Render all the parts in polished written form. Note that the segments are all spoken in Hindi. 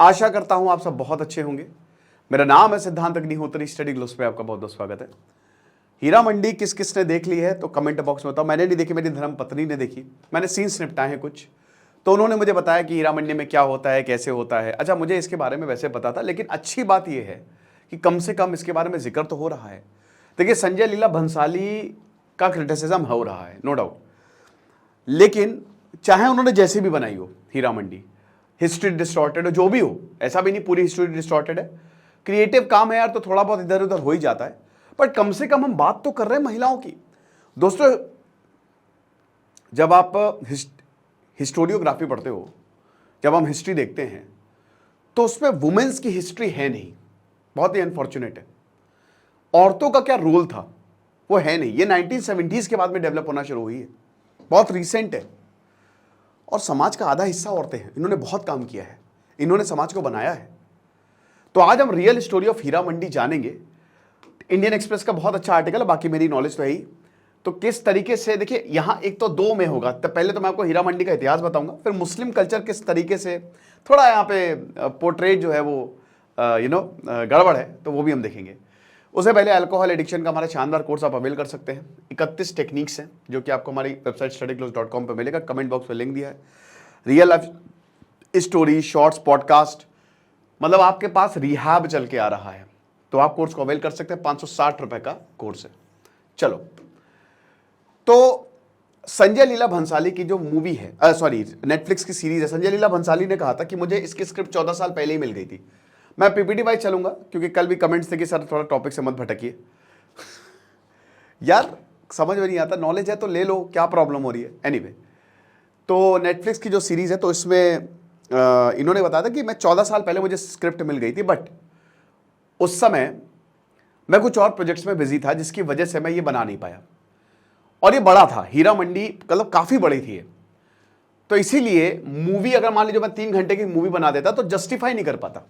आशा करता हूं आप सब बहुत अच्छे होंगे। मेरा नाम है सिद्धांत अग्निहोत्री, स्टडी ग्लोस पे आपका बहुत बहुत स्वागत है। हीरा मंडी किस किसने देख ली है तो कमेंट बॉक्स में बताओ। मैंने नहीं देखी, मेरी धर्म पत्नी ने देखी। मैंने सीन्स निपटाए हैं कुछ, तो उन्होंने मुझे बताया कि हीरा मंडी में क्या होता है, कैसे होता है। अच्छा, मुझे इसके बारे में वैसे पता था, लेकिन अच्छी बात यह है कि कम से कम इसके बारे में जिक्र तो हो रहा है। देखिए, संजय लीला भंसाली का क्रिटिसिज्म हो रहा है, नो डाउट, लेकिन चाहे उन्होंने जैसे भी बनाई हो हीरा मंडी, हिस्ट्री डिस्टॉर्टेड हो, जो भी हो, ऐसा भी नहीं पूरी हिस्ट्री डिस्टॉर्टेड है। क्रिएटिव काम है यार, तो थोड़ा बहुत इधर उधर हो ही जाता है, बट कम से कम हम बात तो कर रहे हैं महिलाओं की। दोस्तों, जब आप हिस्टोरियोग्राफी पढ़ते हो, जब हम हिस्ट्री देखते हैं, तो उसमें वुमेन्स की हिस्ट्री है नहीं, बहुत ही अनफॉर्चुनेट है। औरतों का क्या रोल था वो है नहीं। ये 1970s के बाद में डेवलप होना शुरू हुई है, बहुत रिसेंट है। और समाज का आधा हिस्सा औरतें हैं। इन्होंने बहुत काम किया है, इन्होंने समाज को बनाया है। तो आज हम real story of Heera Mandi जानेंगे। इंडियन एक्सप्रेस का बहुत अच्छा आर्टिकल है, बाकी मेरी नॉलेज तो है ही। तो किस तरीके से, देखिए यहां एक तो दो में होगा, तो पहले तो मैं आपको हीरा मंडी का इतिहास बताऊंगा, फिर मुस्लिम कल्चर किस तरीके से थोड़ा यहाँ पे पोर्ट्रेट जो है वो गड़बड़ है, तो वो भी हम देखेंगे। उससे पहले अल्कोहल एडिक्शन का हमारा शानदार कोर्स आप अवेल कर सकते हैं। 31 टेक्निक्स हैं जो कि आपको हमारी वेबसाइट studyclose.com पर मिलेगा। कमेंट बॉक्स में लिंक दिया है। Real life story, shorts, podcast, मतलब आपके पास रिहैब चल के आ रहा है, तो आप कोर्स को अवेल कर सकते हैं। 560 रुपए का कोर्स है। चलो, तो संजय लीला भंसाली की जो मूवी है, नेटफ्लिक्स की सीरीज है, संजय लीला भंसाली ने कहा था कि मुझे इसकी स्क्रिप्ट 14 साल पहले ही मिल गई थी। मैं पीपीटी वाइज चलूंगा, क्योंकि कल भी कमेंट्स थे कि सर थोड़ा टॉपिक से मत भटकिए। यार समझ में नहीं आता, नॉलेज है तो ले लो, क्या प्रॉब्लम हो रही है। एनीवे, तो नेटफ्लिक्स की जो सीरीज है, तो इसमें इन्होंने बताया था कि मैं 14 साल पहले मुझे स्क्रिप्ट मिल गई थी, बट उस समय मैं कुछ और प्रोजेक्ट्स में बिजी था, जिसकी वजह से मैं ये बना नहीं पाया। और ये बड़ा था, हीरा मंडी मतलब काफी बड़ी थी ये। तो इसीलिए मूवी, अगर मान लीजिए मैं 3 घंटे की मूवी बना देता तो जस्टिफाई नहीं कर पाता।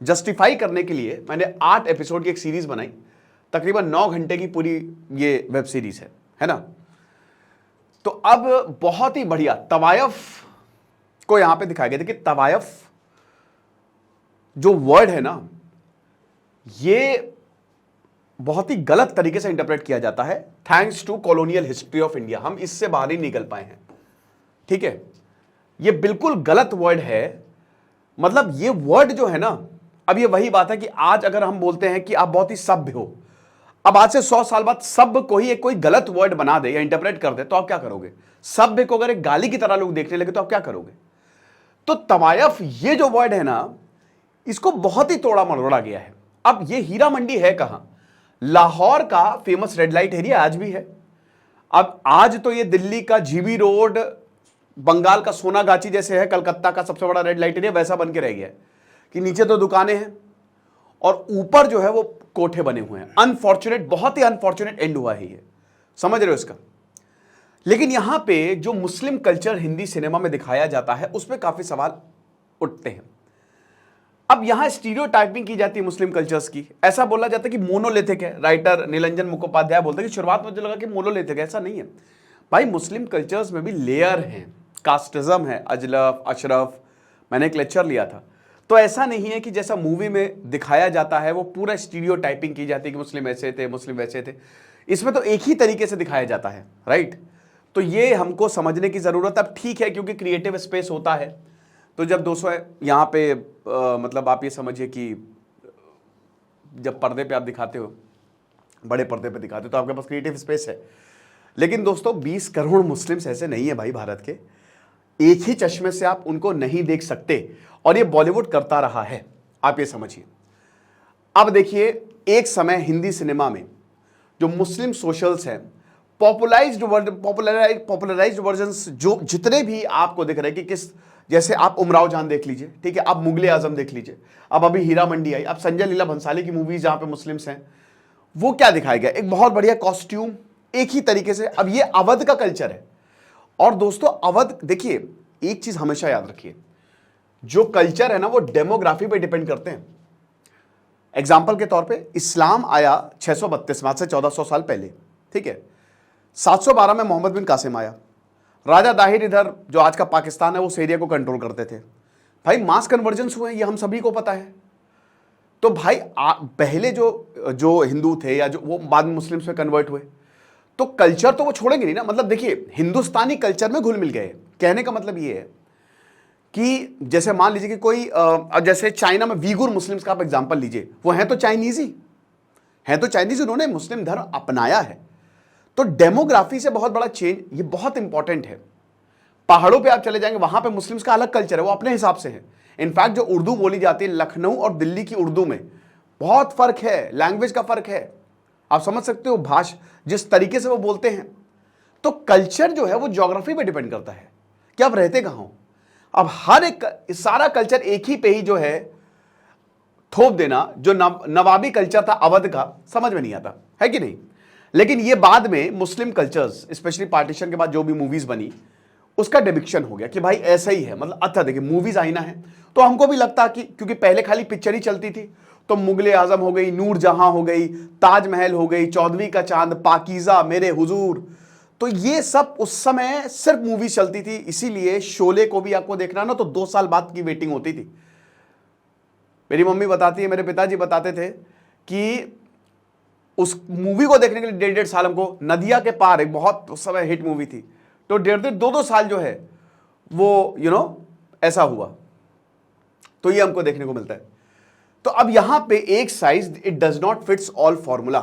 जस्टिफाई करने के लिए मैंने 8 एपिसोड की एक सीरीज बनाई, तकरीबन 9 घंटे की पूरी ये वेब सीरीज है ना। तो अब बहुत ही बढ़िया तवायफ को यहां पे दिखाया गया। देखिए, तवायफ जो वर्ड है ना, ये बहुत ही गलत तरीके से इंटरप्रेट किया जाता है, thanks to colonial history of India. हम इससे बाहर ही निकल पाए हैं, ठीक है। ये बिल्कुल गलत वर्ड है। मतलब ये वर्ड जो है ना, अब ये वही बात है कि आज अगर हम बोलते हैं कि आप बहुत ही सभ्य हो, अब आज से 100 साल बाद सभ्य को ही एक कोई गलत वर्ड बना दे या इंटरप्रेट कर दे, तो आप क्या करोगे? सभ्य को अगर एक गाली की तरह लोग देखने लगे तो आप क्या करोगे? तो तवायफ ये जो वर्ड है ना, इसको बहुत ही तोड़ा मरोड़ा गया है। अब ये हीरा मंडी है कहां? लाहौर का फेमस रेड लाइट एरिया आज भी है। अब आज तो ये दिल्ली का जीबी रोड, बंगाल का सोनागाची जैसे है, कलकत्ता का सबसे बड़ा रेड लाइट एरिया वैसा बन के रह गया है कि नीचे तो दुकानें हैं और ऊपर जो है वो कोठे बने हुए हैं। अनफॉर्चुनेट, बहुत ही अनफॉर्चुनेट एंड हुआ है ये, समझ रहे हो इसका। लेकिन यहां पे जो मुस्लिम कल्चर हिंदी सिनेमा में दिखाया जाता है, उसमें काफी सवाल उठते हैं। अब यहां स्टीरियोटाइपिंग की जाती है मुस्लिम कल्चर्स की। ऐसा बोला जाता है कि मोनोलिथिक है। राइटर नीलंजन मुखोपाध्याय बोलते हैं कि शुरुआत में मुझे लगा कि मोनोलिथिक है, ऐसा नहीं है भाई। मुस्लिम कल्चर्स में भी लेयर हैं, कास्टिज्म है, अजलफ, अशरफ। मैंने एक लेक्चर लिया था, तो ऐसा नहीं है कि जैसा मूवी में दिखाया जाता है वो पूरा स्टीरियोटाइपिंग की जाती है कि मुस्लिम ऐसे थे, मुस्लिम वैसे थे। इसमें तो एक ही तरीके से दिखाया जाता है, राइट। तो ये हमको समझने की जरूरत। अब ठीक है, क्योंकि क्रिएटिव स्पेस होता है, तो जब 200 यहाँ पे मतलब आप ये समझिए कि जब पर्दे पे आप दिखाते हो, बड़े पर्दे पे दिखाते हो, तो आपके पास क्रिएटिव स्पेस है। लेकिन दोस्तों, 20 करोड़ मुस्लिम्स ऐसे नहीं है भाई भारत के, एक ही चश्मे से आप उनको नहीं देख सकते, और ये बॉलीवुड करता रहा है, आप ये समझिए। अब देखिए, एक समय हिंदी सिनेमा में जो मुस्लिम सोशल्स हैं, पॉपुलराइज्ड वर्जन्स जो जितने भी आपको दिख रहे हैं कि किस, जैसे आप उमराव जान देख लीजिए, ठीक है, आप मुगले आजम देख लीजिए, अब अभी हीरा मंडी आई, अब संजय लीला भंसाली की मूवीज जहां पे मुस्लिम्स हैं, वो क्या दिखाया गया? एक बहुत बढ़िया कॉस्ट्यूम, एक ही तरीके से। अब ये अवध का कल्चर है। और दोस्तों, अवध, देखिए एक चीज हमेशा याद रखिए, जो कल्चर है ना वो डेमोग्राफी पे डिपेंड करते हैं। एग्जाम्पल के तौर पे इस्लाम आया 632 में, आज से 1400 साल पहले, ठीक है। 712 में मोहम्मद बिन कासिम आया। राजा दाहिर इधर जो आज का पाकिस्तान है उस एरिया को कंट्रोल करते थे। भाई मास कन्वर्जन्स हुए हैं, ये हम सभी को पता है। तो भाई पहले जो जो हिंदू थे या जो वो बाद में मुस्लिम्स में कन्वर्ट हुए, तो कल्चर तो वो छोड़ेंगे नहीं ना। मतलब देखिए, हिंदुस्तानी कल्चर में घुल मिल गए। कहने का मतलब ये है कि जैसे मान लीजिए कि कोई जैसे चाइना में वीगुर मुस्लिम्स का आप एग्जांपल लीजिए, वो हैं तो चाइनीज ही हैं, तो चाइनीज, उन्होंने मुस्लिम धर्म अपनाया है। तो डेमोग्राफी से बहुत बड़ा चेंज, ये बहुत इंपॉर्टेंट है। पहाड़ों पे आप चले जाएंगे, वहां पे मुस्लिम्स का अलग कल्चर है, वो अपने हिसाब से है। इनफैक्ट जो उर्दू बोली जाती है लखनऊ और दिल्ली की उर्दू में बहुत फर्क है, लैंग्वेज का फर्क है। आप समझ सकते हो भाषा, जिस तरीके से वो बोलते हैं। तो कल्चर जो है वो ज्योग्राफी पे डिपेंड करता है कि आप रहते कहां हो। अब हर एक सारा कल्चर एक ही पे ही जो है थोप देना, जो नवाबी कल्चर था अवध का, समझ में नहीं आता है कि नहीं। लेकिन ये बाद में मुस्लिम कल्चर्स, स्पेशली पार्टीशन के बाद जो भी मूवीज बनी, उसका डिपिक्शन हो गया कि भाई ऐसा ही है। मतलब अच्छा देखिए, मूवीज आईना है तो हमको भी लगता कि, क्योंकि पहले खाली पिक्चर ही चलती थी, तो मुगले आजम हो गई, नूर जहां हो गई, ताजमहल हो गई, चौदहवीं का चांद, पाकीजा, मेरे हुजूर, तो ये सब उस समय सिर्फ मूवी चलती थी। इसीलिए शोले को भी आपको देखना ना तो 2 साल बाद की वेटिंग होती थी। मेरी मम्मी बताती है, मेरे पिताजी बताते थे कि उस मूवी को देखने के लिए 1.5 साल हमको, नदिया के पार एक बहुत उस समय हिट मूवी थी, तो 1.5-2 साल जो है वो ऐसा हुआ। तो ये हमको देखने को मिलता है। तो अब यहां पे एक size, it does not fits all formula.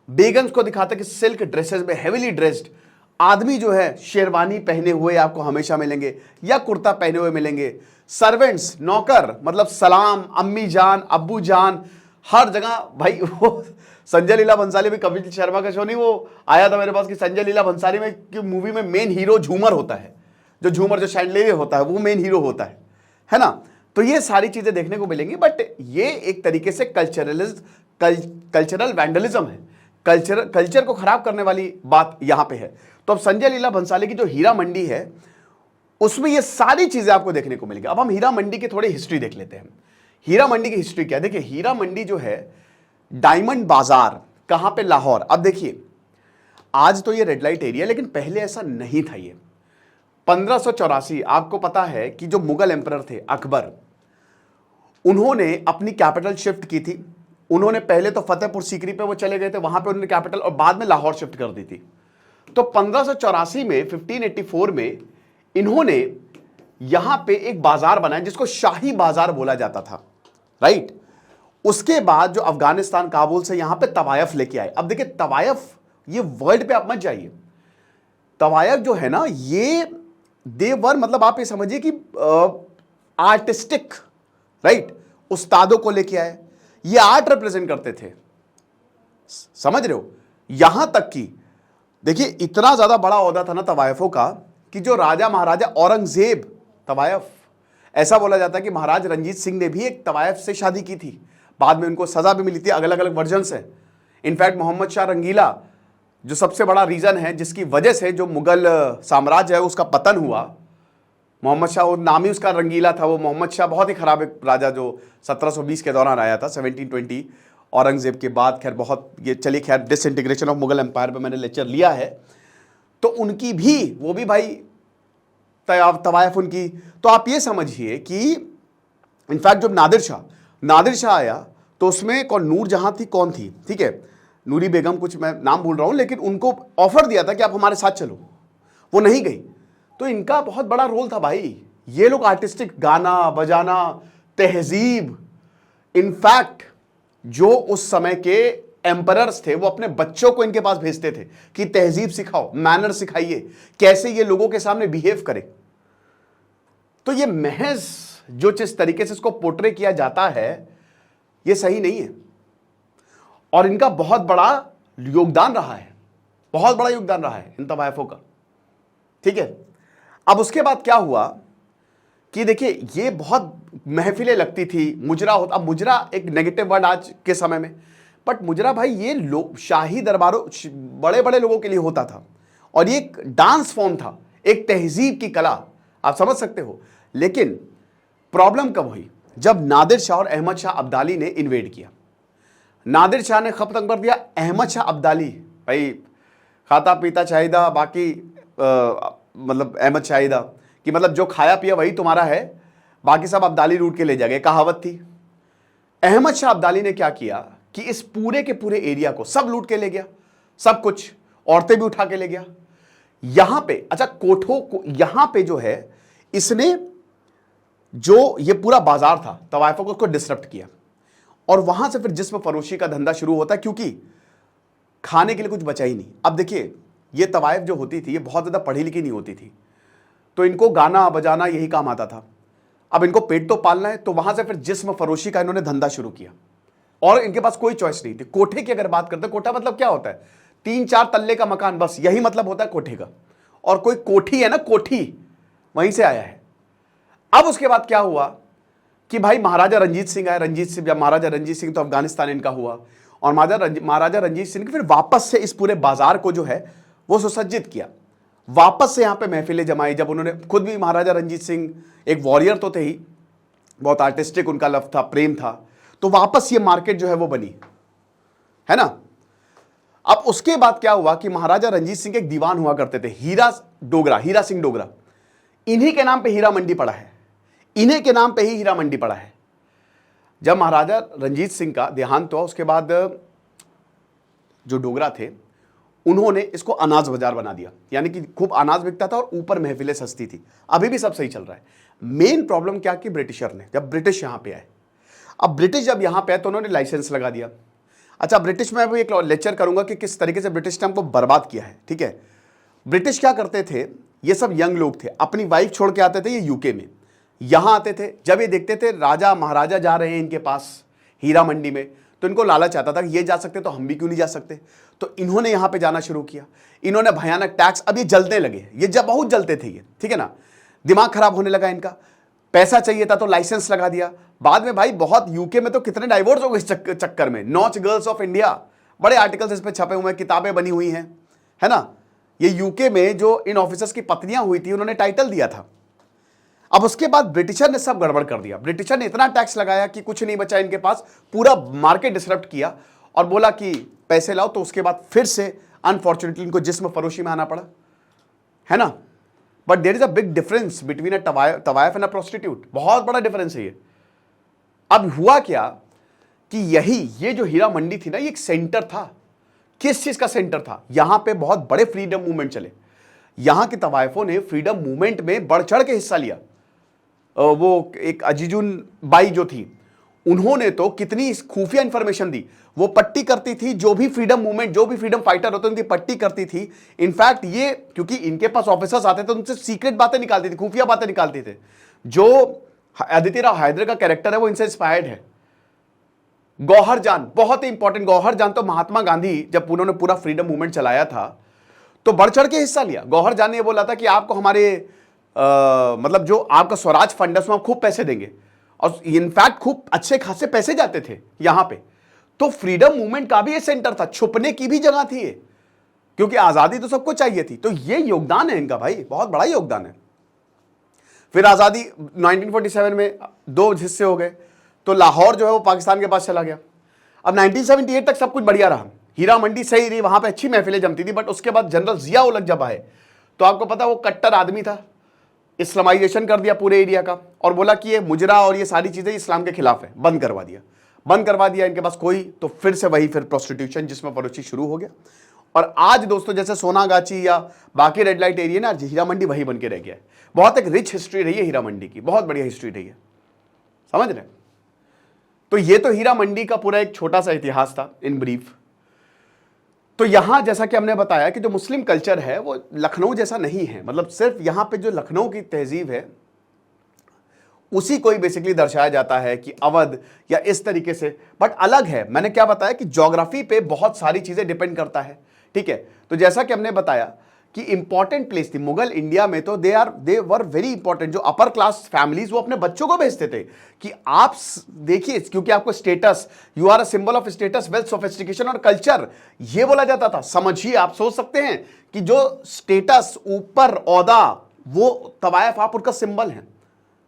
Begums को दिखाता है कि सिल्क ड्रेसेस में हेवीली ड्रेस्ड आदमी जो है शेरवानी पहने हुए आपको हमेशा मिलेंगे या कुर्ता पहने हुए मिलेंगे। सर्वेंट्स, नौकर, मतलब सलाम, अम्मी जान, अब्बू जान, हर जगह भाई। वो संजय लीला भंसाली में, कपिल शर्मा का शो नहीं वो आया था मेरे पास कि संजय लीला भंसाली में की मूवी में मेन हीरो झूमर होता है, जो झूमर जो शैंडलियर होता है वो मेन हीरो होता है ना। तो ये सारी चीजें देखने को मिलेंगी। बट ये एक तरीके से कल्चरल वैंडलिज्म है, कल्चर को खराब करने वाली बात यहां पे है। तो अब संजय लीला भंसाली की जो हीरा मंडी है उसमें ये सारी चीजें आपको देखने को मिलेगी। अब हम हीरा मंडी की थोड़ी हिस्ट्री देख लेते हैं। हीरा मंडी की हिस्ट्री क्या है? देखिए, हीरा मंडी जो है डायमंड बाजार, कहां पे? लाहौर। अब देखिए, आज तो ये रेड लाइट एरिया, लेकिन पहले ऐसा नहीं था। ये 1584, आपको पता है कि जो मुगल एम्परर थे अकबर, उन्होंने अपनी कैपिटल शिफ्ट की थी। उन्होंने पहले तो फतेहपुर सीकरी पे वो चले गए थे, वहां पे उन्होंने कैपिटल, और बाद में लाहौर शिफ्ट कर दी थी। तो 1584 में, 1584 में इन्होंने यहां पे एक बाजार बनाया जिसको शाही बाजार बोला जाता था, राइट। उसके बाद जो अफगानिस्तान काबुल से यहां पे तवायफ लेके आए। अब देखिए तवायफ, ये वर्ल्ड पे आप मत जाइए, तवायफ जो है ना ये देवर, मतलब आप ये समझिए कि आर्टिस्टिक, राइट, उस्तादों को लेके आए, ये आर्ट रिप्रेजेंट करते थे, समझ रहे हो। यहां तक कि देखिए इतना ज्यादा बड़ा ओहदा था ना तवायफों का कि जो राजा महाराजा औरंगजेब, तवायफ, ऐसा बोला जाता है कि महाराज रंजीत सिंह ने भी एक तवायफ से शादी की थी। बाद में उनको सजा भी मिली थी, अलग अलग वर्जन है। इनफैक्ट मोहम्मद शाह रंगीला जो सबसे बड़ा रीजन है जिसकी वजह से जो मुगल साम्राज्य है उसका पतन हुआ, मोहम्मद शाह, वो नाम ही उसका रंगीला था। वो मोहम्मद शाह बहुत ही खराब एक राजा जो 1720 के दौरान आया था, 1720 औरंगजेब के बाद। खैर बहुत ये चलिए, खैर डिसइंटीग्रेशन ऑफ मुगल एम्पायर पे मैंने लेक्चर लिया है। तो उनकी भी, वो भी भाई तवायफ उनकी। तो आप ये समझिए कि इनफैक्ट जब नादिर शाह आया तो उसमें कौन, नूर जहां थी, कौन थी, ठीक है, नूरी बेगम, कुछ मैं नाम भूल रहा हूं, लेकिन उनको ऑफर दिया था कि आप हमारे साथ चलो, वो नहीं गई। तो इनका बहुत बड़ा रोल था भाई। ये लोग आर्टिस्टिक, गाना बजाना, तहजीब, इनफैक्ट जो उस समय के एम्परर्स थे वो अपने बच्चों को इनके पास भेजते थे कि तहजीब सिखाओ, मैनर सिखाइए, कैसे ये लोगों के सामने बिहेव करे। तो ये महज जो जिस तरीके से इसको पोर्ट्रे किया जाता है ये सही नहीं है। और इनका बहुत बड़ा योगदान रहा है, बहुत बड़ा योगदान रहा है इन तवायफों का, ठीक है। अब उसके बाद क्या हुआ कि देखिए ये बहुत महफिलें लगती थी, मुजरा होता। अब मुजरा एक नेगेटिव वर्ड आज के समय में, बट मुजरा भाई ये लोग शाही दरबारों, बड़े बड़े लोगों के लिए होता था, और ये एक डांस फॉर्म था, एक तहजीब की कला, आप समझ सकते हो। लेकिन प्रॉब्लम कब हुई? जब नादिर शाह और अहमद शाह अब्दाली ने इन्वेड किया। नादिर शाह ने खत्म कर दिया, अहमद शाह अब्दाली भाई खाता पीता चाहिदा, बाकी मतलब अहमद शाहिदा कि मतलब जो खाया पिया वही तुम्हारा है, बाकी सब अब्दाली लूट के ले जाएंगे, कहावत थी। अहमद शाह अब्दाली ने क्या किया कि इस पूरे के पूरे एरिया को सब लूट के ले गया, सब कुछ, औरतें भी उठा के ले गया। यहां पे अच्छा कोठों को, यहां पे जो है इसने जो ये पूरा बाजार था तवाइफों को, उसको डिसरप्ट किया, और वहां से फिर जिस्म फरोशी का धंधा शुरू होता है, क्योंकि खाने के लिए कुछ बचा ही नहीं। अब देखिए ये तवाइफ जो होती थी ये बहुत ज़्यादा पढ़ी लिखी नहीं होती थी, तो इनको गाना बजाना यही काम आता था। अब इनको पेट तो पालना है, तो वहां से फिर जिस्म फरोशी का इन्होंने धंधा शुरू किया, और इनके पास कोई चॉइस नहीं थी। कोठे की अगर बात करते हैं, कोठा मतलब क्या होता है, 3-4 तल्ले का मकान, बस यही मतलब होता है कोठे का। और कोई कोठी है ना, कोठी वहीं से आया है। अब उसके बाद क्या हुआ कि भाई महाराजा रंजीत सिंह आए। रंजीत सिंह, जब महाराजा रंजीत सिंह, तो अफगानिस्तान इनका हुआ, और महाराजा रंजीत सिंह ने फिर वापस से इस पूरे बाजार को जो है वो सुसज्जित किया, वापस से यहाँ पे महफिलें जमाई। जब उन्होंने खुद भी, महाराजा रंजीत सिंह एक वॉरियर तो थे ही, बहुत आर्टिस्टिक उनका लव था, प्रेम था, तो वापस ये मार्केट जो है वो बनी, है ना। अब उसके बाद क्या हुआ कि महाराजा रंजीत सिंह के एक दीवान हुआ करते थे, हीरा सिंह डोगरा। इन्हीं के नाम पे हीरा मंडी पड़ा है, इन्हीं के नाम पे ही हीरा मंडी पड़ा है। जब महाराजा रंजीत सिंह का देहांत हुआ, उसके बाद जो डोगरा थे उन्होंने इसको अनाज बाजार बना दिया, यानी कि खूब अनाज बिकता था और ऊपर महफिलें सस्ती थी। अभी भी सब सही चल रहा है। मेन प्रॉब्लम क्या कि ब्रिटिशर ने, जब ब्रिटिश यहां पे आए, अब ब्रिटिश जब यहां पे आए तो उन्होंने लाइसेंस लगा दिया। अच्छा, ब्रिटिश में भी एक लेक्चर करूंगा कि किस तरीके से ब्रिटिश ने हमको बर्बाद किया है, ठीक है। ब्रिटिश क्या करते थे, ये सब यंग लोग थे, अपनी वाइफ छोड़ के आते थे ये यूके में, यहां आते थे। जब ये देखते थे राजा महाराजा जा रहे हैं इनके पास हीरा मंडी में, तो इनको लालच आता था कि ये जा सकते तो हम भी क्यों नहीं जा सकते। तो इन्होंने यहां पे जाना शुरू किया, इन्होंने भयानक टैक्स, अब ये जलने लगे, ये जब बहुत जलते थे ये, ठीक है ना, दिमाग खराब होने लगा इनका। पैसा चाहिए था तो लाइसेंस लगा दिया। बाद में भाई बहुत, यूके में तो कितने डाइवोर्स हो गए इस चक्कर में। नॉच गर्ल्स ऑफ इंडिया, बड़े आर्टिकल्स इस पे छपे हुए हैं, किताबें बनी हुई हैं, है ना। ये यूके में जो इन ऑफिसर्स की पत्नियां हुई थी उन्होंने टाइटल दिया था। अब उसके बाद ब्रिटिशर ने सब गड़बड़ कर दिया। ब्रिटिशर ने इतना टैक्स लगाया कि कुछ नहीं बचा इनके पास, पूरा मार्केट डिसरप्ट किया और बोला कि पैसे लाओ। तो उसके बाद फिर से अनफॉर्चुनेटली इनको जिस्म फरोशी में आना पड़ा, है ना। But there is a big difference between a tawaif and a prostitute, बहुत बड़ा डिफरेंस है ये। अब हुआ क्या कि ये जो हीरा मंडी थी ना, ये एक सेंटर था। किस चीज का सेंटर था, यहां पे बहुत बड़े फ्रीडम मूवमेंट चले। यहां के तवायफों ने फ्रीडम मूवमेंट में बढ़ चढ़ के हिस्सा लिया। वो एक अजीजुन बाई जो थी, उन्होंने तो कितनी खुफिया इंफॉर्मेशन दी। वो पट्टी करती थी, जो भी फ्रीडम मूवमेंट, जो भी फ्रीडम फाइटर होते उनकी पट्टी करती थी। इनफैक्ट ये, क्योंकि इनके पास ऑफिसर्स आते थे, उनसे सीक्रेट बातें निकालती थी, खुफिया बातें निकालते थे। जो आदित्य राव हैदर का कैरेक्टर है वो इनसे इंस्पायर्ड है। गौहर जान बहुत ही इंपॉर्टेंट, गौहर जान तो महात्मा गांधी जब उन्होंने पूरा फ्रीडम मूवमेंट चलाया था तो बढ़ चढ़ के हिस्सा लिया। गौहर जान ने ये बोला था कि आपको हमारे मतलब जो आपका स्वराज फंड है उसमें हम खूब पैसे देंगे, और इनफैक्ट खूब अच्छे खासे पैसे जाते थे यहां पे। तो फ्रीडम मूवमेंट का भी ये सेंटर था, छुपने की भी जगह थी ये, क्योंकि आजादी तो सबको चाहिए थी। तो ये योगदान है इनका भाई, बहुत बड़ा योगदान है। फिर आजादी 1947 में 2 हिस्से हो गए, तो लाहौर जो है वो पाकिस्तान के पास चला गया। अब 1978 तक सब कुछ बढ़िया रहा, हीरा मंडी सही रही, वहां पे अच्छी महफिलें जमती थी। बट उसके बाद जनरल जिया उल हक जब आए, तो आपको पता वो कट्टर आदमी था, इस्लामाइजेशन कर दिया पूरे एरिया का, और बोला कि ये मुजरा और ये सारी चीजें इस्लाम के खिलाफ है, बंद करवा दिया इनके पास कोई। तो फिर से वही फिर प्रोस्टिट्यूशन जिसमें फरोशी शुरू हो गया। और आज दोस्तों जैसे सोनागाची या बाकी रेड लाइट एरिया ना, हीरा मंडी वही बन के रह गया है। बहुत एक रिच हिस्ट्री रही है हीरा मंडी की, बहुत बढ़िया हिस्ट्री रही है, समझ रहे। तो ये तो हीरा मंडी का पूरा एक छोटा सा इतिहास था इन ब्रीफ। तो यहां जैसा कि हमने बताया कि जो मुस्लिम कल्चर है वो लखनऊ जैसा नहीं है, मतलब सिर्फ यहां पे जो लखनऊ की तहजीब है उसी को ही बेसिकली दर्शाया जाता है कि अवध या इस तरीके से, बट अलग है। मैंने क्या बताया कि ज्योग्राफी पे बहुत सारी चीजें डिपेंड करता है, ठीक है। तो जैसा कि हमने बताया कि इंपॉर्टेंट प्लेस थी मुगल इंडिया में, तो दे वर वेरी इंपॉर्टेंट। जो अपर क्लास फैमिलीज वो अपने बच्चों को भेजते थे कि आप देखिए, क्योंकि आपको status, you are a symbol of status, wealth, sophistication और कल्चर, ये बोला जाता था। समझिए, आप सोच सकते हैं कि जो स्टेटस, ऊपर ओहदा, वो तवायफ आप उनका सिंबल है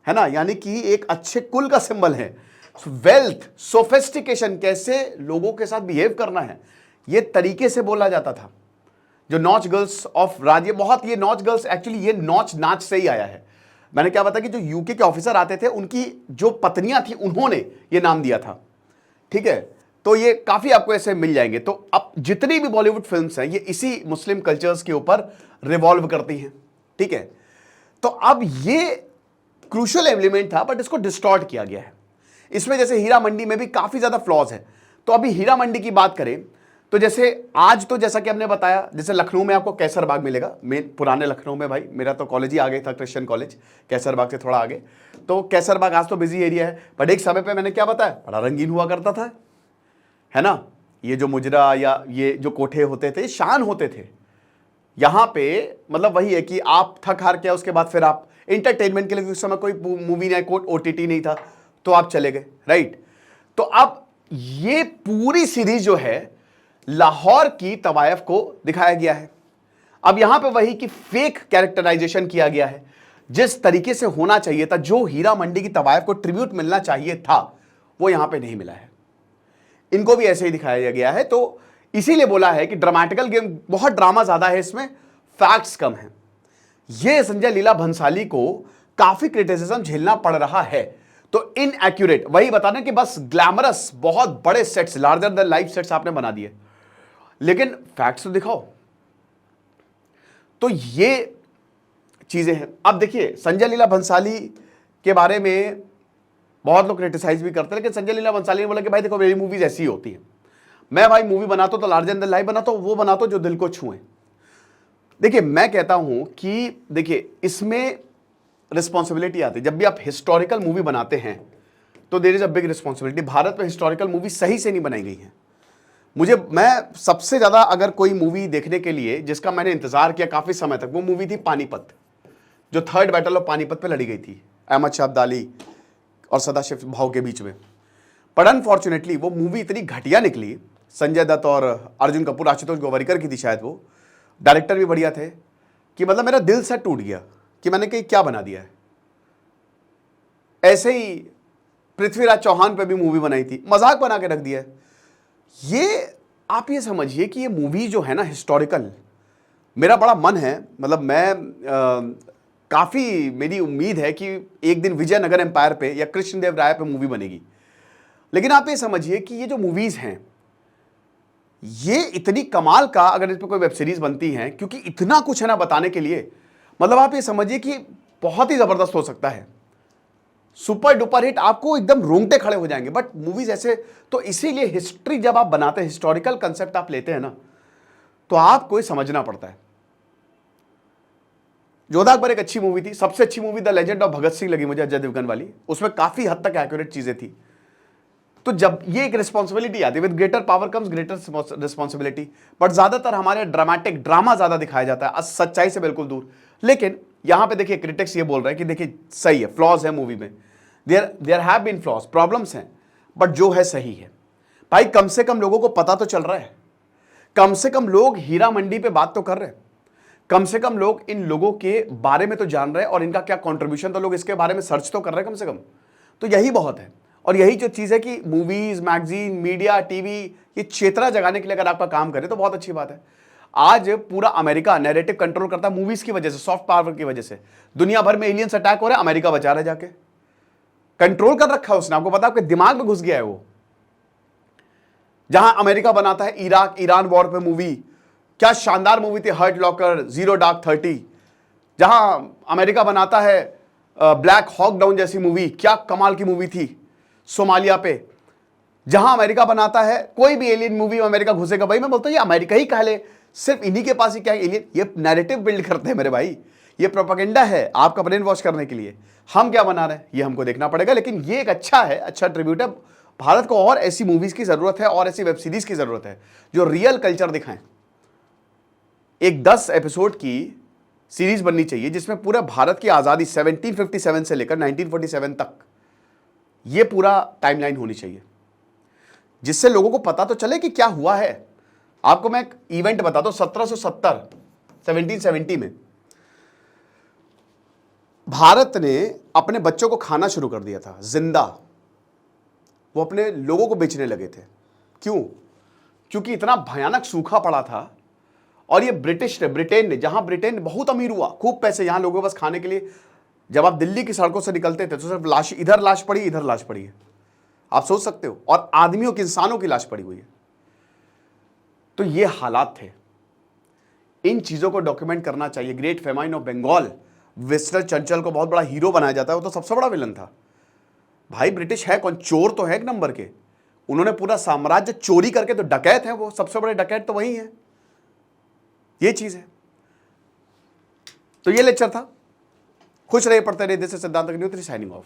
ना, यानी कि एक अच्छे कुल का सिंबल है। वेल्थ, सोफिस्टिकेशन, कैसे लोगों के साथ बिहेव करना है, ये तरीके से बोला जाता था। जो नॉच गर्ल्स ऑफ राज, ये बहुत, ये नॉच गर्ल्स एक्चुअली ये नॉच नाच से ही आया है। मैंने क्या बताया कि जो यूके के ऑफिसर आते थे उनकी जो पत्नियां थी उन्होंने ये नाम दिया था, ठीक है। तो ये काफी आपको ऐसे मिल जाएंगे। तो अब जितनी भी बॉलीवुड फिल्म्स हैं ये इसी मुस्लिम कल्चर्स के ऊपर रिवॉल्व करती हैं, ठीक है। तो अब ये क्रूशियल एलिमेंट था बट इसको डिस्टॉर्ट किया गया है। इसमें जैसे हीरा मंडी में भी काफी ज्यादा फ्लॉज है। तो अभी हीरा मंडी की बात करें तो जैसे आज तो जैसा कि हमने बताया, जैसे लखनऊ में आपको कैसर बाग मिलेगा, मेन पुराने लखनऊ में, भाई मेरा तो कॉलेज ही आ गया था क्रिश्चियन कॉलेज, कैसर बाग से थोड़ा आगे। तो कैसर बाग आज तो बिजी एरिया है, बट एक समय पे मैंने क्या बताया, बड़ा रंगीन हुआ करता था, है ना। ये जो मुजरा या ये जो कोठे होते थे शान होते थे यहां पे। मतलब वही है कि आप थक हार के उसके बाद फिर आप इंटरटेनमेंट के लिए, उस समय कोई मूवी नहीं, कोई ओटीटी नहीं था, तो आप चले गए, राइट। तो अब ये पूरी सीरीज जो है लाहौर की तवायफ को दिखाया गया है। अब यहां पे वही कि फेक कैरेक्टराइजेशन किया गया है, जिस तरीके से होना चाहिए था, जो हीरा मंडी की तवायफ को ट्रिब्यूट मिलना चाहिए था वो यहां पे नहीं मिला है। इनको भी ऐसे ही दिखाया गया है। तो इसीलिए बोला है कि ड्रामेटिकल गेम, बहुत ड्रामा ज्यादा है इसमें, फैक्ट्स कम है। यह संजय लीला भंसाली को काफी क्रिटिसिज्म झेलना पड़ रहा है। तो इनएक्यूरेट, वही बताना कि बस ग्लैमरस बहुत बड़े sets, larger than life sets आपने बना दिए, लेकिन फैक्ट्स तो दिखाओ। तो ये चीजें हैं। अब देखिए संजय लीला भंसाली के बारे में बहुत लोग क्रिटिसाइज भी करते हैं, लेकिन संजय लीला भंसाली ने बोला कि भाई देखो मेरी मूवीज ऐसी होती है, मैं भाई मूवी बनाता हूं तो लार्जर देन लाइफ बनाता हूं, वो बनाता हूं जो दिल को छुए। देखिए मैं कहता हूं कि देखिए इसमें रिस्पॉन्सिबिलिटी आती है। जब भी आप हिस्टोरिकल मूवी बनाते हैं तो there is a big responsibility. Bharat में हिस्टोरिकल मूवी सही से नहीं बनाई गई है। मैं सबसे ज्यादा अगर कोई मूवी देखने के लिए जिसका मैंने इंतजार किया काफी समय तक, वो मूवी थी पानीपत, जो थर्ड बैटल ऑफ पानीपत पे लड़ी गई थी अहमद शाह अब्दाली और सदाशिव भाव के बीच में। पर अनफॉर्चुनेटली वो मूवी इतनी घटिया निकली, संजय दत्त और अर्जुन कपूर, आशुतोष गोवारिकर की थी शायद, वो डायरेक्टर भी बढ़िया थे, कि मतलब मेरा दिल से टूट गया कि मैंने कहीं क्या बना दिया है। ऐसे ही पृथ्वीराज चौहान पे भी मूवी बनाई थी, मजाक बना के रख दिया है। ये आप ये समझिए कि ये मूवी जो है ना हिस्टोरिकल, मेरा बड़ा मन है, मतलब मैं काफी मेरी उम्मीद है कि एक दिन विजयनगर एम्पायर पे या कृष्णदेव राय पे मूवी बनेगी। लेकिन आप ये समझिए कि ये जो मूवीज हैं ये इतनी कमाल का, अगर इस पर कोई वेब सीरीज बनती है, क्योंकि इतना कुछ है ना बताने के लिए, मतलब आप ये समझिए कि बहुत ही जबरदस्त हो सकता है, सुपर डुपर हिट, आपको एकदम रोंगटे खड़े हो जाएंगे। बट मूवीज ऐसे, तो इसीलिए हिस्ट्री जब आप बनाते हैं, हिस्टोरिकल कंसेप्ट आप लेते हैं ना, तो आपको ये समझना पड़ता है। योद्धा अकबर एक अच्छी मूवी थी, सबसे अच्छी movie the legend of Bhagat Singh लगी मुझे, अजय देवगन वाली, उसमें काफी हद तक एक्यूरेट चीजें थी। तो जब ये एक रिस्पॉन्सिबिलिटी आती है, with greater power comes greater responsibility. But ज्यादातर हमारे ड्रामेटिक ड्रामा ज्यादा दिखाया जाता है, सच्चाई से बिल्कुल दूर। लेकिन यहां पे देखिए क्रिटिक्स ये बोल रहे हैं कि देखिए सही है, फ्लॉज है मूवी में, there have been flaws, problems हैं, बट जो है सही है। भाई कम से कम लोगों को पता तो चल रहा है, कम से कम लोग हीरा मंडी पे बात तो कर रहे हैं, कम से कम लोग इन लोगों के बारे में तो जान रहे हैं, और इनका क्या कंट्रीब्यूशन, तो लोग इसके बारे में सर्च तो कर रहे हैं कम से कम। तो यही बहुत है। और यही जो चीज़ है कि मूवीज, मैगजीन, मीडिया, टीवी, ये चेतना जगाने के लिए अगर आपका काम करे तो बहुत अच्छी बात है। आज पूरा अमेरिका नैरेटिव कंट्रोल करता है मूवीज की वजह से, सॉफ्ट पावर की वजह से। दुनिया भर में एलियंस अटैक हो रहे हैं, अमेरिका बचा रहा है, जाके कंट्रोल कर रखा है उसने, आपको पता है, आपके दिमाग में घुस गया है वो। जहां अमेरिका बनाता है इराक ईरान वॉर पे मूवी, क्या शानदार मूवी थी हर्ट लॉकर, जीरो डार्क 30। जहां अमेरिका बनाता है ब्लैक हॉक डाउन जैसी मूवी, क्या कमाल की मूवी थी सोमालिया पे। जहां अमेरिका बनाता है कोई भी एलियन मूवी में अमेरिका घुसेगा, भाई मैं बोलता हूं ये अमेरिका ही कह ले, सिर्फ इन्हीं के पास ही क्या एलियन, ये नैरेटिव बिल्ड करते हैं मेरे भाई, ये प्रोपेगेंडा है आपका ब्रेन वॉश करने के लिए। हम क्या बना रहे हैं ये हमको देखना पड़ेगा। लेकिन ये एक अच्छा है, अच्छा ट्रिब्यूट है। भारत को और ऐसी मूवीज की जरूरत है, और ऐसी वेब सीरीज की जरूरत है जो रियल कल्चर दिखाएं। एक 10 एपिसोड की सीरीज बननी चाहिए जिसमें पूरा भारत की आजादी 1757 से लेकर 1947 तक ये पूरा टाइमलाइन होनी चाहिए, जिससे लोगों को पता तो चले कि क्या हुआ है। आपको मैं एक इवेंट बताता हूं, 1770 में भारत ने अपने बच्चों को खाना शुरू कर दिया था जिंदा, वो अपने लोगों को बेचने लगे थे। क्यों? क्योंकि इतना भयानक सूखा पड़ा था, और ये ब्रिटेन ने, जहां ब्रिटेन बहुत अमीर हुआ, खूब पैसे, यहां लोगों के पास खाने के लिए, जब आप दिल्ली की सड़कों से निकलते थे तो सिर्फ लाश, इधर लाश पड़ी, इधर लाश पड़ी है, आप सोच सकते हो, और आदमियों की, इंसानों की लाश पड़ी हुई है। तो ये हालात थे। इन चीजों को डॉक्यूमेंट करना चाहिए। ग्रेट फेमाइन ऑफ बंगाल, विस्टर चंचल को बहुत बड़ा हीरो बनाया जाता है, वो तो सबसे बड़ा विलन था भाई। ब्रिटिश है कौन, चोर तो है एक नंबर के, उन्होंने पूरा साम्राज्य चोरी करके, तो डकैत है वो, सबसे बड़े डकैत तो वही है। ये चीज है। तो ये लेक्चर था। खुश रहिए, पढ़ते रहिए। दिस इज सिद्धांत अग्निहोत्री साइनिंग ऑफ।